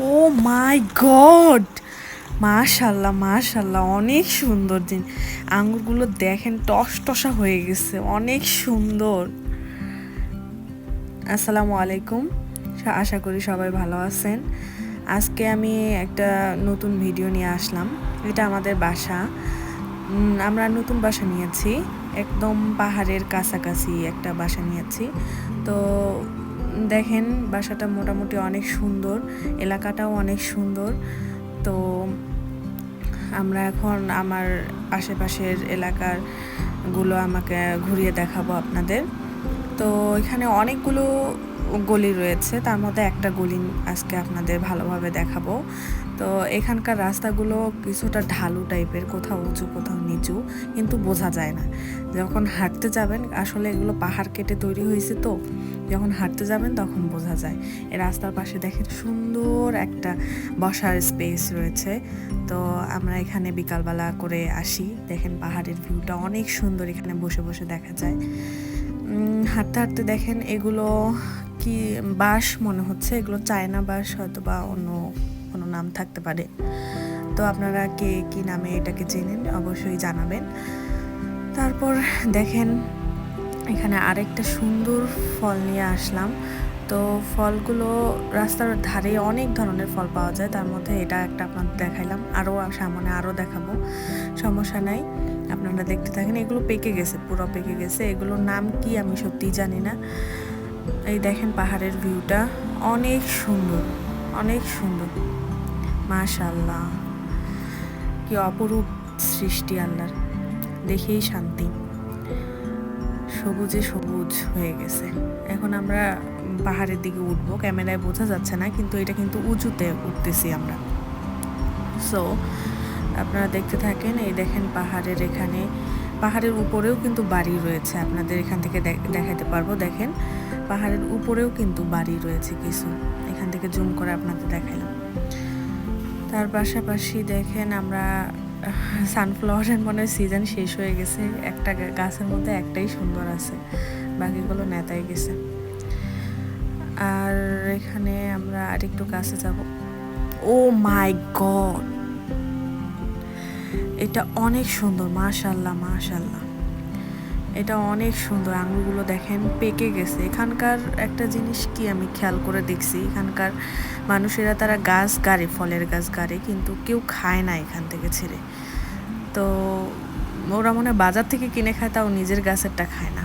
ও মাই god, মাশাল্লাহ মাশাল্লাহ, অনেক সুন্দর দিন। আঙ্গুরগুলো দেখেন টস টসা হয়ে গেছে, অনেক সুন্দর। আসসালামু আলাইকুম, আশা করি সবাই ভালো আছেন। আজকে আমি একটা নতুন ভিডিও নিয়ে আসলাম। এটা আমাদের বাসা। আমরা নতুন বাসা নিয়েছি, একদম পাহাড়ের কাছাকাছি একটা বাসা নিয়েছি। তো দেখেন বাসাটা মোটামুটি অনেক সুন্দর, এলাকাটাও অনেক সুন্দর। তো আমরা এখন আমার আশেপাশের এলাকারগুলো আমাকে ঘুরিয়ে দেখাবো আপনাদের। তো এখানে অনেকগুলো গলি রয়েছে, তার মধ্যে একটা গলি আজকে আপনাদের ভালোভাবে দেখাবো। তো এখানকার রাস্তাগুলো কিছুটা ঢালু টাইপের, কোথাও উঁচু কোথাও নিচু, কিন্তু বোঝা যায় না যখন হাঁটতে যাবেন। আসলে এগুলো পাহাড় কেটে তৈরি হয়েছে, তো যখন হাঁটতে যাবেন তখন বোঝা যায়। এই রাস্তার পাশে দেখেন সুন্দর একটা বসার স্পেস রয়েছে। তো আমরা এখানে বিকালবেলা করে আসি, দেখেন পাহাড়ের ভিউটা অনেক সুন্দর, এখানে বসে বসে দেখা যায়। হাঁটতে হাঁটতে দেখেন এগুলো কি বাঁশ মনে হচ্ছে, এগুলো চায়না বাঁশ, হয়তো বা অন্য কোনো নাম থাকতে পারে। তো আপনারা কে কি নামে এটাকে চেনেন অবশ্যই জানাবেন। তারপর দেখেন এখানে আরেকটা সুন্দর ফল নিয়ে আসলাম। তো ফলগুলো রাস্তার ধারে অনেক ধরনের ফল পাওয়া যায়, তার মধ্যে এটা একটা আপনাদের দেখাইলাম, আরও সামনে আরও দেখাবো, সমস্যা নাই, আপনারা দেখতে থাকেন। এগুলো পেকে গেছে, পুরো পেকে গেছে, এগুলোর নাম কি আমি সত্যিই জানি না। এই দেখেন পাহাড়ের ভিউটা অনেক সুন্দর, অনেক সুন্দর, মাশাআল্লাহ, কি অপরূপ সৃষ্টি আল্লাহর, দেখেই শান্তি। সবুজে সবুজ হয়ে গেছে। এখন আমরা পাহাড়ের দিকে উঠবো, ক্যামেরায় বোঝা যাচ্ছে না, কিন্তু এটা কিন্তু উঁচুতে উঠতেছি আমরা। সো আপনারা দেখতে থাকেন। এই দেখেন পাহাড়ের এখানে, পাহাড়ের উপরেও কিন্তু বাড়ি রয়েছে, আপনাদের এখান থেকে দেখাতে পারবো। দেখেন পাহাড়ের উপরেও কিন্তু বাড়ি রয়েছে কিছু, এখান থেকে জুম করে আপনাদের দেখালাম। তার পাশাপাশি দেখেন আমরা সানফ্লাওয়ারের মনে হয় সিজন শেষ হয়ে গেছে, একটা গাছের মধ্যে একটাই সুন্দর আছে, বাকিগুলো নেতায় গেছে। আর এখানে আমরা আরেকটু কাছে যাব। ও মাই গড, এটা অনেক সুন্দর, মাশাল্লাহ মাশাল্লাহ, এটা অনেক সুন্দর। আঙুরগুলো দেখেন পেকে গেছে। এখানকার একটা জিনিস কি আমি খেয়াল করে দেখছি, এখানকার মানুষেরা তারা গাছ গাড়ে, ফলের গাছ গাড়ে, কিন্তু কেউ খায় না এখান থেকে ছেড়ে। তো ওরা মনে হয় বাজার থেকে কিনে খায়, তাও নিজের গাছেরটা খায় না।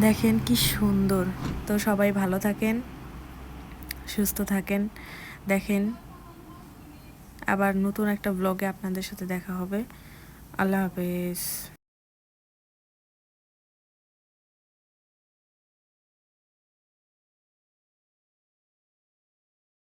দেখেন কি সুন্দর। তো সবাই ভালো থাকেন, সুস্থ থাকেন। দেখেন আবার নতুন একটা ব্লগে আপনাদের সাথে দেখা হবে। আল্লাহ হাফেজ।